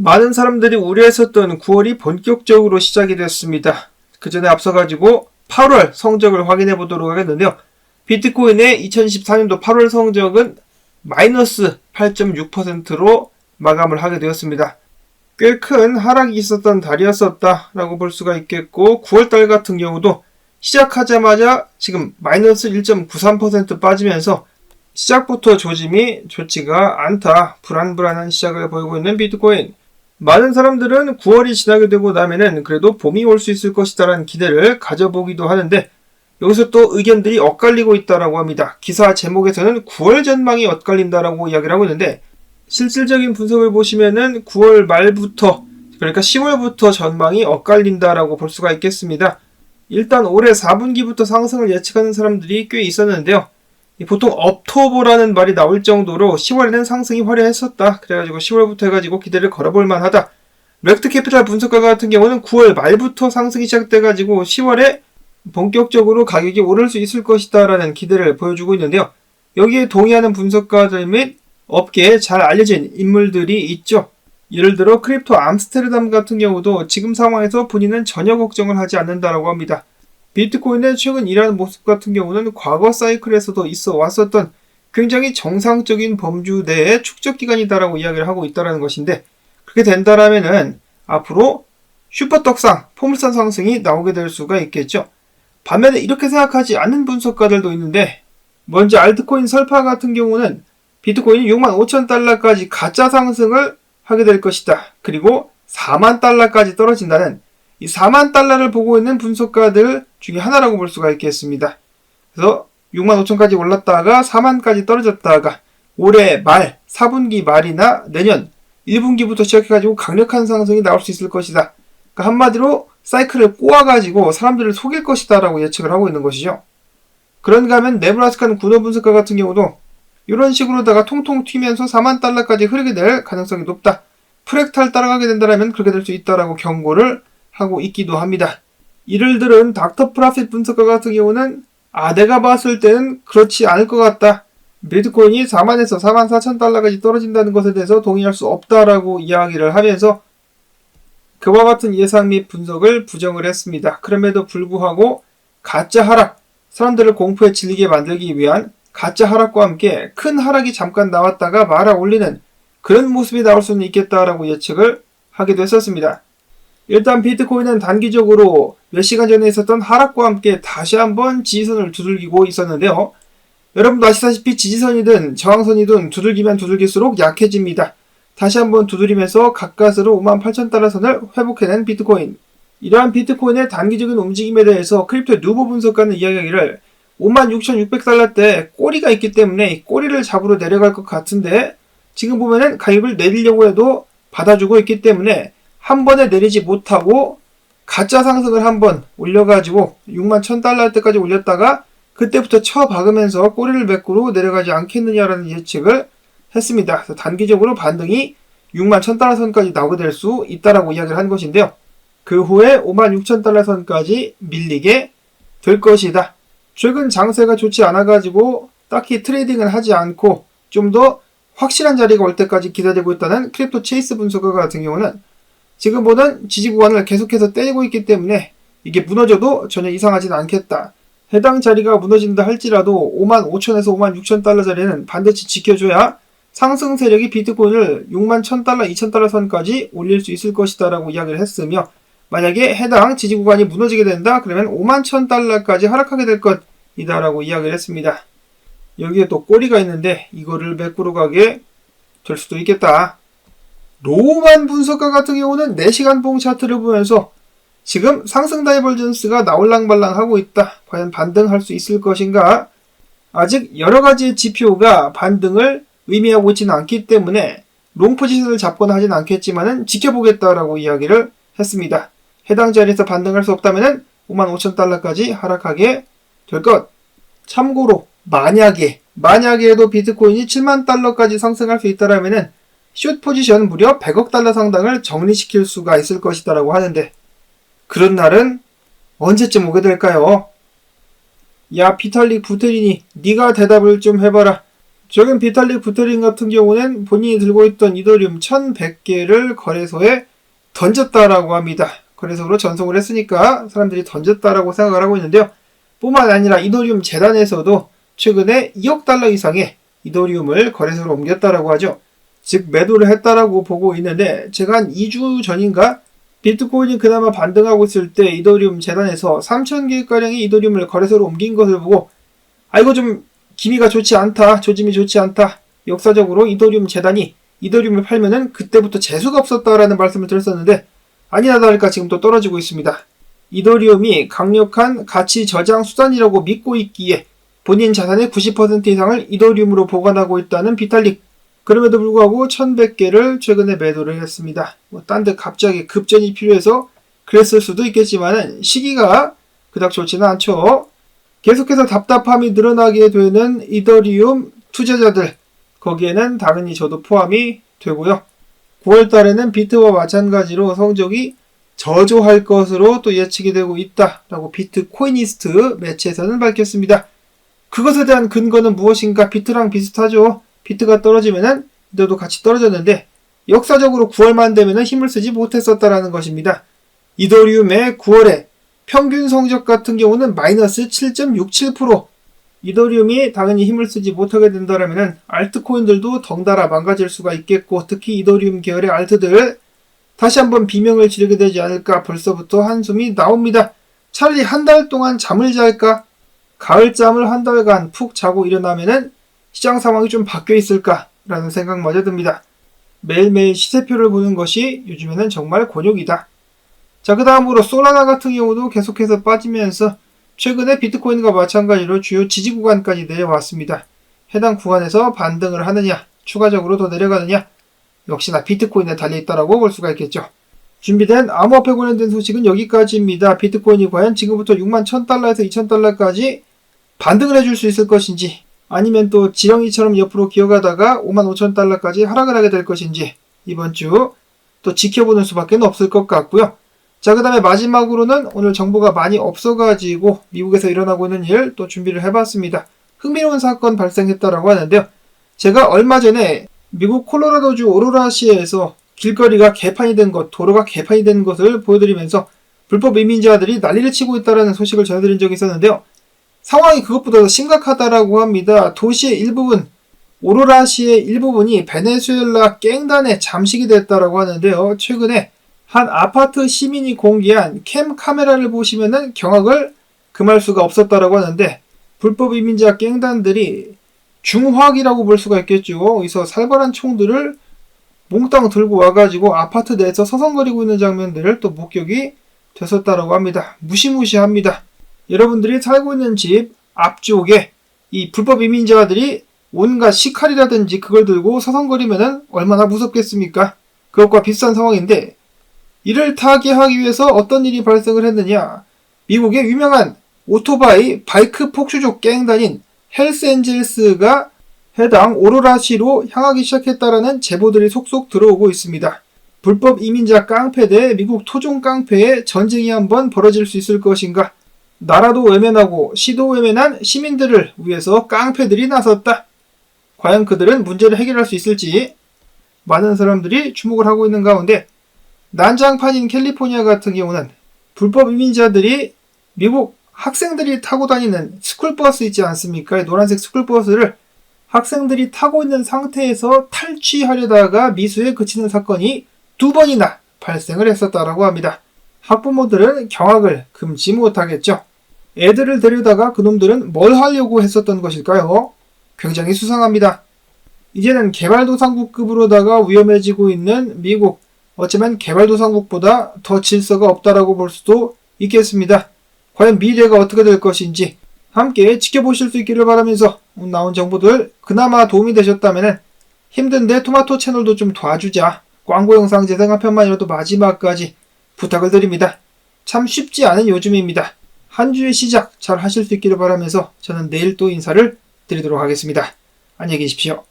많은 사람들이 우려했었던 9월이 본격적으로 시작이 됐습니다. 그 전에 앞서가지고 8월 성적을 확인해 보도록 하겠는데요. 비트코인의 2024년도 8월 성적은 마이너스 8.6%로 마감을 하게 되었습니다. 꽤 큰 하락이 있었던 달이었었다라고 볼 수가 있겠고, 9월달 같은 경우도 시작하자마자 지금 마이너스 1.93% 빠지면서 시작부터 조짐이 좋지가 않다, 불안불안한 시작을 보이고 있는 비트코인. 많은 사람들은 9월이 지나게 되고 나면은 그래도 봄이 올 수 있을 것이다라는 기대를 가져보기도 하는데, 여기서 또 의견들이 엇갈리고 있다라고 합니다. 기사 제목에서는 9월 전망이 엇갈린다라고 이야기를 하고 있는데, 실질적인 분석을 보시면은 9월 말부터, 그러니까 10월부터 전망이 엇갈린다라고 볼 수가 있겠습니다. 일단 올해 4분기부터 상승을 예측하는 사람들이 꽤 있었는데요. 보통 업토버라는 말이 나올 정도로 10월에는 상승이 화려했었다. 그래가지고 10월부터 해가지고 기대를 걸어볼 만하다. 렉트 캐피탈 분석가 같은 경우는 9월 말부터 상승이 시작돼가지고 10월에 본격적으로 가격이 오를 수 있을 것이다 라는 기대를 보여주고 있는데요. 여기에 동의하는 분석가들 및 업계에 잘 알려진 인물들이 있죠. 예를 들어 크립토 암스테르담 같은 경우도 지금 상황에서 본인은 전혀 걱정을 하지 않는다라고 합니다. 비트코인의 최근 일하는 모습 같은 경우는 과거 사이클에서도 있어 왔었던 굉장히 정상적인 범주 내의 축적 기간이다라고 이야기를 하고 있다는 것인데, 그렇게 된다라면은 앞으로 슈퍼떡상, 포물선 상승이 나오게 될 수가 있겠죠. 반면에 이렇게 생각하지 않는 분석가들도 있는데, 먼저 알트코인 설파 같은 경우는 비트코인이 65,000달러까지 가짜 상승을 하게 될 것이다. 그리고 4만 달러까지 떨어진다는 이 4만 달러를 보고 있는 분석가들 중에 하나라고 볼 수가 있겠습니다. 그래서 65,000까지 올랐다가 4만까지 떨어졌다가 올해 말, 4분기 말이나 내년 1분기부터 시작해가지고 강력한 상승이 나올 수 있을 것이다. 그러니까 한마디로 사이클을 꼬아가지고 사람들을 속일 것이다 라고 예측을 하고 있는 것이죠. 그런가 하면 네브라스카는 구너 분석가 같은 경우도 이런 식으로다가 통통 튀면서 4만 달러까지 흐르게 될 가능성이 높다. 프랙탈 따라가게 된다면 그렇게 될 수 있다라고 경고를 하고 있기도 합니다. 이를 들은 닥터 프라핏 분석가 같은 경우는 내가 봤을 때는 그렇지 않을 것 같다. 비트코인이 4만에서 4만 4천 달러까지 떨어진다는 것에 대해서 동의할 수 없다라고 이야기를 하면서 그와 같은 예상 및 분석을 부정을 했습니다. 그럼에도 불구하고 가짜 하락, 사람들을 공포에 질리게 만들기 위한 가짜 하락과 함께 큰 하락이 잠깐 나왔다가 말아 올리는 그런 모습이 나올 수는 있겠다라고 예측을 하기도 했었습니다. 일단 비트코인은 단기적으로 몇 시간 전에 있었던 하락과 함께 다시 한번 지지선을 두들기고 있었는데요. 여러분도 아시다시피 지지선이든 저항선이든 두들기면 두들길수록 약해집니다. 다시 한번 두드리면서 가까스로 58,000달러 선을 회복해낸 비트코인. 이러한 비트코인의 단기적인 움직임에 대해서 크립토 누보 분석가는 이야기하기를 56,600달러대 꼬리가 있기 때문에 이 꼬리를 잡으러 내려갈 것 같은데, 지금 보면은 가격을 내리려고 해도 받아주고 있기 때문에 한 번에 내리지 못하고 가짜 상승을 한번 올려가지고 61,000달러대까지 올렸다가 그때부터 쳐박으면서 꼬리를 메꾸고 내려가지 않겠느냐라는 예측을 했습니다. 그래서 단기적으로 반등이 61,000달러 선까지 나오게 될 수 있다라고 이야기를 한 것인데요. 그 후에 56,000달러 선까지 밀리게 될 것이다. 최근 장세가 좋지 않아가지고 딱히 트레이딩을 하지 않고 좀 더 확실한 자리가 올 때까지 기다리고 있다는 크립토 체이스 분석가 같은 경우는 지금 보는 지지 구간을 계속해서 때리고 있기 때문에 이게 무너져도 전혀 이상하진 않겠다. 해당 자리가 무너진다 할지라도 55,000에서 56,000달러 자리는 반드시 지켜줘야 상승 세력이 비트코인을 61,000달러, 2,000달러 선까지 올릴 수 있을 것이다 라고 이야기를 했으며, 만약에 해당 지지 구간이 무너지게 된다 그러면 51,000달러까지 하락하게 될 것이다 라고 이야기를 했습니다. 여기에 또 꼬리가 있는데 이거를 메꾸러 가게 될 수도 있겠다. 로만 분석가 같은 경우는 4시간 봉 차트를 보면서 지금 상승 다이버전스가 나올랑말랑 하고 있다. 과연 반등할 수 있을 것인가? 아직 여러가지의 지표가 반등을 의미하고 있지는 않기 때문에 롱 포지션을 잡거나 하진 않겠지만은 지켜보겠다라고 이야기를 했습니다. 해당 자리에서 반등할 수 없다면은 55,000달러까지 하락하게 될 것. 참고로 만약에도 비트코인이 7만 달러까지 상승할 수 있다라면은 숏 포지션 무려 100억 달러 상당을 정리시킬 수가 있을 것이다라고 하는데, 그런 날은 언제쯤 오게 될까요? 야, 피탈릭 부테린이 네가 대답을 좀 해봐라. 최근 비탈릭 부테린 같은 경우는 본인이 들고 있던 이더리움 1100개를 거래소에 던졌다라고 합니다. 거래소로 전송을 했으니까 사람들이 던졌다라고 생각을 하고 있는데요. 뿐만 아니라 이더리움 재단에서도 최근에 2억 달러 이상의 이더리움을 거래소로 옮겼다라고 하죠. 즉 매도를 했다라고 보고 있는데, 제가 한 2주 전인가 비트코인이 그나마 반등하고 있을 때 이더리움 재단에서 3,000개가량의 이더리움을 거래소로 옮긴 것을 보고, 이거 좀 기미가 좋지 않다, 조짐이 좋지 않다, 역사적으로 이더리움 재단이 이더리움을 팔면은 그때부터 재수가 없었다라는 말씀을 드렸었는데, 아니나 다를까 지금 또 떨어지고 있습니다. 이더리움이 강력한 가치 저장 수단이라고 믿고 있기에 본인 자산의 90% 이상을 이더리움으로 보관하고 있다는 비탈릭. 그럼에도 불구하고 1100개를 최근에 매도를 했습니다. 딴 데 갑자기 급전이 필요해서 그랬을 수도 있겠지만 시기가 그닥 좋지는 않죠. 계속해서 답답함이 늘어나게 되는 이더리움 투자자들, 거기에는 당연히 저도 포함이 되고요. 9월 달에는 비트와 마찬가지로 성적이 저조할 것으로 또 예측이 되고 있다라고 비트코이니스트 매체에서는 밝혔습니다. 그것에 대한 근거는 무엇인가? 비트랑 비슷하죠. 비트가 떨어지면은 이더도 같이 떨어졌는데 역사적으로 9월만 되면은 힘을 쓰지 못했었다라는 것입니다. 이더리움의 9월에 평균 성적 같은 경우는 마이너스 7.67%. 이더리움이 당연히 힘을 쓰지 못하게 된다면 알트코인들도 덩달아 망가질 수가 있겠고, 특히 이더리움 계열의 알트들 다시 한번 비명을 지르게 되지 않을까 벌써부터 한숨이 나옵니다. 차라리 한 달 동안 잠을 잘까? 가을잠을 한 달간 푹 자고 일어나면은 시장 상황이 좀 바뀌어 있을까라는 생각마저 듭니다. 매일매일 시세표를 보는 것이 요즘에는 정말 곤욕이다. 자, 그 다음으로 솔라나 같은 경우도 계속해서 빠지면서 최근에 비트코인과 마찬가지로 주요 지지 구간까지 내려왔습니다. 해당 구간에서 반등을 하느냐, 추가적으로 더 내려가느냐, 역시나 비트코인에 달려있다라고 볼 수가 있겠죠. 준비된 암호화폐 관련된 소식은 여기까지입니다. 비트코인이 과연 지금부터 61,000달러에서 2,000달러까지 반등을 해줄 수 있을 것인지, 아니면 또 지렁이처럼 옆으로 기어가다가 55,000달러까지 하락을 하게 될 것인지 이번 주 또 지켜보는 수밖에 없을 것 같고요. 자, 그 다음에 마지막으로는 오늘 정보가 많이 없어가지고 미국에서 일어나고 있는 일 또 준비를 해봤습니다. 흥미로운 사건 발생했다라고 하는데요. 제가 얼마 전에 미국 콜로라도주 오로라시에서 길거리가 개판이 된 것, 도로가 개판이 된 것을 보여드리면서 불법 이민자들이 난리를 치고 있다는 소식을 전해드린 적이 있었는데요. 상황이 그것보다 더 심각하다라고 합니다. 도시의 일부분, 오로라시의 일부분이 베네수엘라 갱단에 잠식이 됐다라고 하는데요. 최근에 한 아파트 시민이 공개한 캠 카메라를 보시면은 경악을 금할 수가 없었다라고 하는데, 불법 이민자 갱단들이 중화기라고 볼 수가 있겠죠. 여기서 살벌한 총들을 몽땅 들고 와가지고 아파트 내에서 서성거리고 있는 장면들을 또 목격이 됐었다라고 합니다. 무시무시합니다. 여러분들이 살고 있는 집 앞쪽에 이 불법 이민자들이 온갖 시칼이라든지 그걸 들고 서성거리면은 얼마나 무섭겠습니까? 그것과 비슷한 상황인데, 이를 타개하기 위해서 어떤 일이 발생을 했느냐? 미국의 유명한 오토바이 바이크 폭주족 갱단인 헬스 엔젤스가 해당 오로라시로 향하기 시작했다라는 제보들이 속속 들어오고 있습니다. 불법 이민자 깡패 대 미국 토종 깡패의 전쟁이 한번 벌어질 수 있을 것인가? 나라도 외면하고 시도 외면한 시민들을 위해서 깡패들이 나섰다. 과연 그들은 문제를 해결할 수 있을지 많은 사람들이 주목을 하고 있는 가운데, 난장판인 캘리포니아 같은 경우는 불법 이민자들이 미국 학생들이 타고 다니는 스쿨버스 있지 않습니까? 노란색 스쿨버스를 학생들이 타고 있는 상태에서 탈취하려다가 미수에 그치는 사건이 2번이나 발생을 했었다라고 합니다. 학부모들은 경악을 금치 못하겠죠. 애들을 데려다가 그놈들은 뭘 하려고 했었던 것일까요? 굉장히 수상합니다. 이제는 개발도상국급으로다가 위험해지고 있는 미국, 어쩌면 개발도상국보다 더 질서가 없다라고 볼 수도 있겠습니다. 과연 미래가 어떻게 될 것인지 함께 지켜보실 수 있기를 바라면서 오늘 나온 정보들 그나마 도움이 되셨다면 힘든데 토마토 채널도 좀 도와주자, 광고 영상 재생 한 편만이라도 마지막까지 부탁을 드립니다. 참 쉽지 않은 요즘입니다. 한 주의 시작 잘 하실 수 있기를 바라면서 저는 내일 또 인사를 드리도록 하겠습니다. 안녕히 계십시오.